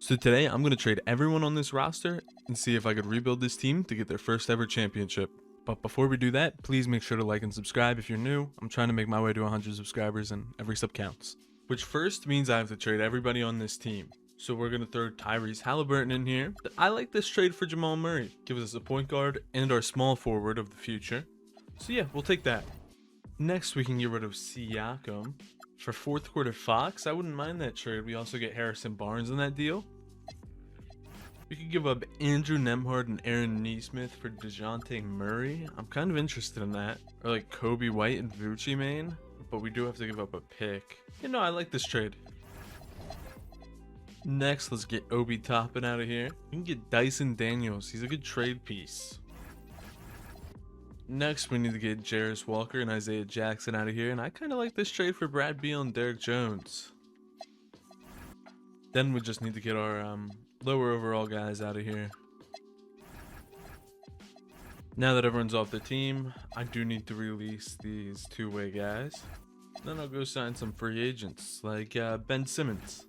So today I'm going to trade everyone on this roster and see if I could rebuild this team to get their first ever championship. But before we do that, please make sure to like and subscribe if you're new. I'm trying to make my way to 100 subscribers and every sub counts. Which first means I have to trade everybody on this team. So we're going to throw Tyrese Halliburton in here. I like this trade for Jamal Murray. Gives us a point guard and our small forward of the future. So yeah, we'll take that. Next we can get rid of Siakam. For fourth quarter Fox, I wouldn't mind that trade. We also get Harrison Barnes in that deal. We could give up Andrew Nembhard and Aaron Nesmith for DeJounte Murray. I'm kind of interested in that. Or like Kobe White and Vucci Mane. But we do have to give up a pick. You know, I like this trade. Next, let's get Obi Toppin out of here. We can get Dyson Daniels. He's a good trade piece. Next, we need to get Jarris Walker and Isaiah Jackson out of here. And I kind of like this trade for Brad Beal and Derek Jones. Then we just need to get our lower overall guys out of here. Now that everyone's off the team, I do need to release these two-way guys. Then I'll go sign some free agents like Ben Simmons.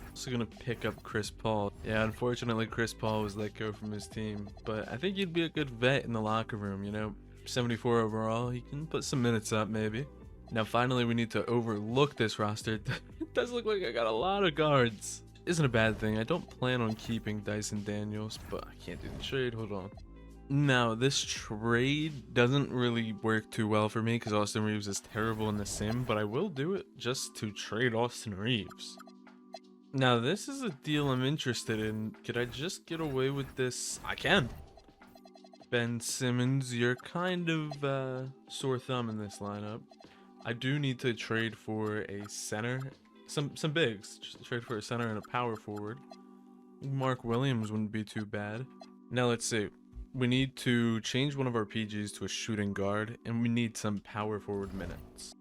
Also gonna pick up Chris Paul. Yeah, unfortunately Chris Paul was let go from his team, but I think he'd be a good vet in the locker room, you know. 74 overall, he can put some minutes up maybe. Now finally we need to overlook this roster. It does look like I got a lot of guards. Isn't a bad thing. I don't plan on keeping Dyson Daniels, but I can't do the trade. Hold on. Now this trade doesn't really work too well for me because Austin Reeves is terrible in the sim, but I will do it just to trade Austin Reeves. Now this is a deal I'm interested in. Could I just get away with this? I can. Ben Simmons, you're kind of sore thumb in this lineup. I do need to trade for a center, some bigs. Just trade for a center and a power forward. Mark Williams wouldn't be too bad. Now let's see. We need to change one of our PGs to a shooting guard, and we need some power forward minutes.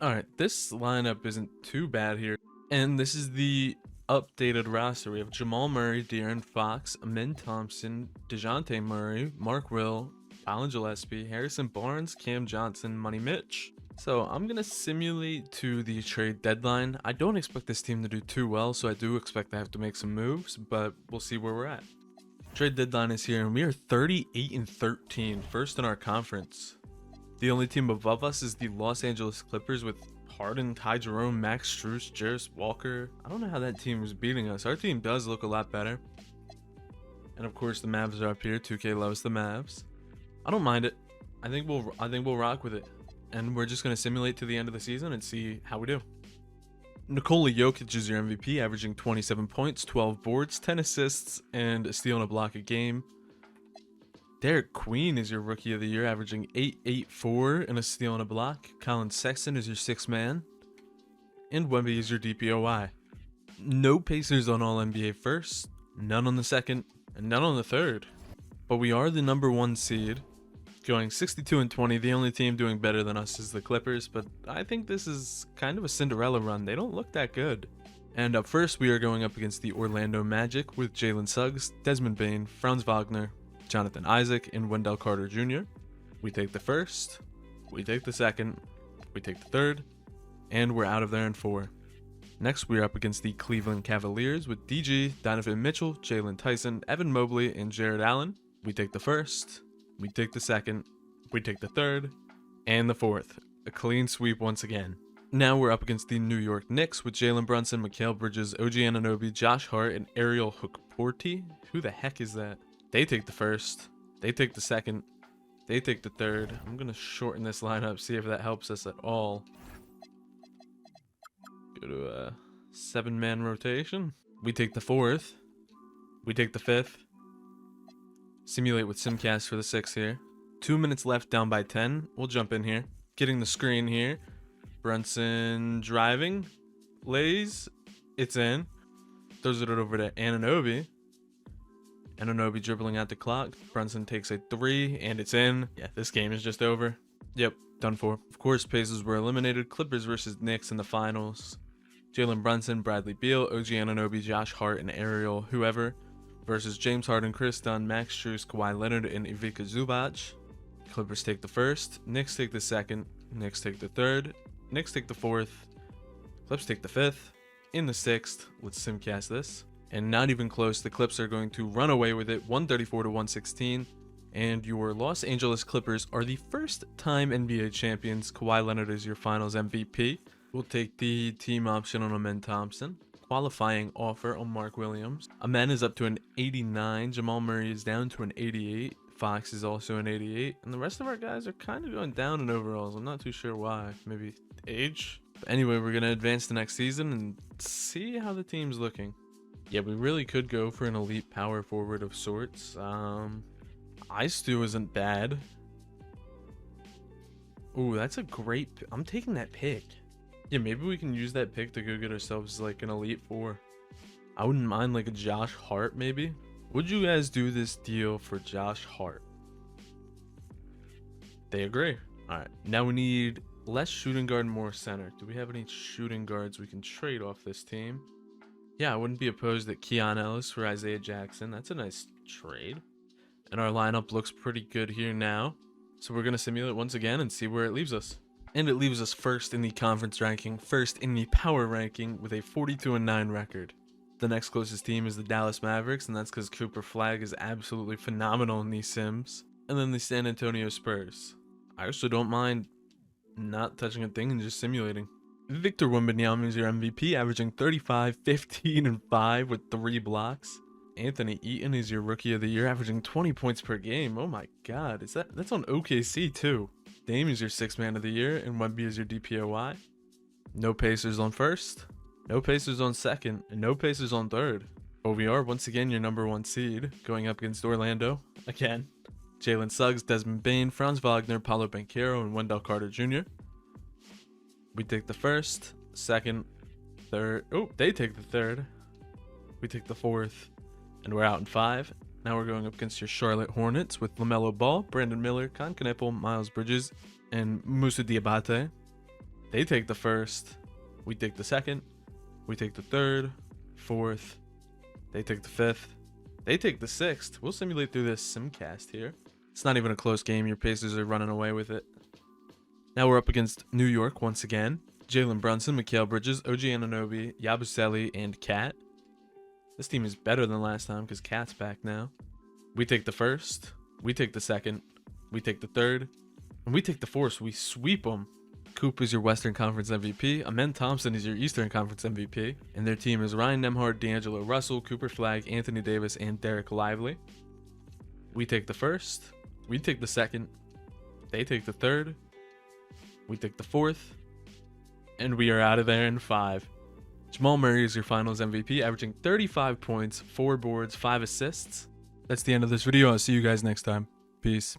All right, this lineup isn't too bad here. And this is the updated roster. We have Jamal Murray, De'Aaron Fox, Amen Thompson, DeJounte Murray, Mark Will, Alan Gillespie, Harrison Barnes, Cam Johnson, Money Mitch. So I'm going to simulate to the trade deadline. I don't expect this team to do too well, so I do expect to have to make some moves, but we'll see where we're at. Trade deadline is here, and we are 38-13, first in our conference. The only team above us is the Los Angeles Clippers with Harden, Ty Jerome, Max Strus, Jarris Walker. I don't know how that team is beating us. Our team does look a lot better. And of course the Mavs are up here. 2K loves the Mavs. I don't mind it. I think we'll rock with it. And we're just gonna simulate to the end of the season and see how we do. Nikola Jokic is your MVP, averaging 27 points, 12 boards, 10 assists, and a steal and a block a game. Derek Queen is your Rookie of the Year, averaging 8.84 and a steal and a block. Colin Sexton is your sixth man. And Wemby is your DPOY. No Pacers on All-NBA first, none on the second, and none on the third. But we are the number one seed, going 62-20. The only team doing better than us is the Clippers, but I think this is kind of a Cinderella run. They don't look that good. And up first, we are going up against the Orlando Magic with Jalen Suggs, Desmond Bane, Franz Wagner, Jonathan Isaac, and Wendell Carter Jr. We take the first, we take the second, we take the third, and we're out of there in 4. Next, we're up against the Cleveland Cavaliers with DG, Donovan Mitchell, Jalen Tyson, Evan Mobley, and Jared Allen. We take the first, we take the second, we take the third, and the fourth. A clean sweep once again. Now we're up against the New York Knicks with Jalen Brunson, Mikal Bridges, OG Anunoby, Josh Hart, and Ariel Hookporty. Who the heck is that? They take the first, they take the second, they take the third. I'm going to shorten this lineup, see if that helps us at all. Go to a 7-man rotation. We take the fourth, we take the fifth. Simulate with Simcast for the 6th here. 2 minutes left, down by 10. We'll jump in here. Getting the screen here. Brunson driving. Lays. It's in. Throws it over to Anunoby. Anunoby dribbling out the clock. Brunson takes a 3, and it's in. Yeah, this game is just over. Yep, done for. Of course, Pacers were eliminated. Clippers versus Knicks in the finals. Jalen Brunson, Bradley Beal, OG Anunoby, Josh Hart, and Ariel whoever versus James Harden, Chris Dunn, Max Strus, Kawhi Leonard, and Ivica Zubac. Clippers take the first. Knicks take the second. Knicks take the third. Knicks take the fourth. Clips take the fifth. in the 6th. Let's simcast this. And not even close. The Clips are going to run away with it, 134 to 116. And your Los Angeles Clippers are the first-time NBA champions. Kawhi Leonard is your finals MVP. We'll take the team option on Amen Thompson. Qualifying offer on Mark Williams. Amen is up to an 89. Jamal Murray is down to an 88. Fox is also an 88. And the rest of our guys are kind of going down in overalls. I'm not too sure why. Maybe age? But anyway, we're going to advance to next season and see how the team's looking. Yeah, we really could go for an elite power forward of sorts. Ice-Stew isn't bad. Ooh, that's a great... I'm taking that pick. Yeah, maybe we can use that pick to go get ourselves like an elite 4. I wouldn't mind like a Josh Hart maybe. Would you guys do this deal for Josh Hart? They agree. Alright, now we need less shooting guard, more center. Do we have any shooting guards we can trade off this team? Yeah, I wouldn't be opposed to Keon Ellis for Isaiah Jackson. That's a nice trade. And our lineup looks pretty good here now. So we're going to simulate once again and see where it leaves us. And it leaves us first in the conference ranking, first in the power ranking with a 42-9 record. The next closest team is the Dallas Mavericks, and that's because Cooper Flag is absolutely phenomenal in these sims. And then the San Antonio Spurs. I also don't mind not touching a thing and just simulating. Victor Wembanyama is your MVP, averaging 35, 15, and 5 with 3 blocks. Anthony Eaton is your rookie of the year, averaging 20 points per game. Oh my god, that's on OKC too. Dame is your 6th man of the year, and Wemby is your DPOY. No Pacers on 1st, no Pacers on 2nd, and no Pacers on 3rd. OVR once again your number 1 seed, going up against Orlando again. Jalen Suggs, Desmond Bane, Franz Wagner, Paulo Banchero, and Wendell Carter Jr. We take the 1st, 2nd, 3rd. Oh, they take the 3rd. We take the 4th. And we're out in 5. Now we're going up against your Charlotte Hornets with LaMelo Ball, Brandon Miller, Con Kneppel, Miles Bridges, and Moussa Diabate. They take the 1st. We take the 2nd. We take the 3rd, 4th. They take the 5th. They take the 6th. We'll simulate through this simcast here. It's not even a close game. Your Pacers are running away with it. Now we're up against New York once again. Jalen Brunson, Mikal Bridges, OG Anunoby, Yabusele, and Cat. This team is better than last time because Cat's back now. We take the 1st. We take the 2nd. We take the 3rd. And we take the 4th. So we sweep them. Coop is your Western Conference MVP. Amen Thompson is your Eastern Conference MVP. And their team is Ryan Nembhard, D'Angelo Russell, Cooper Flag, Anthony Davis, and Derek Lively. We take the 1st. We take the 2nd. They take the 3rd. We take the 4th. And we are out of there in 5. Jamal Murray is your finals MVP, averaging 35 points, 4 boards, 5 assists. That's the end of this video. I'll see you guys next time. Peace.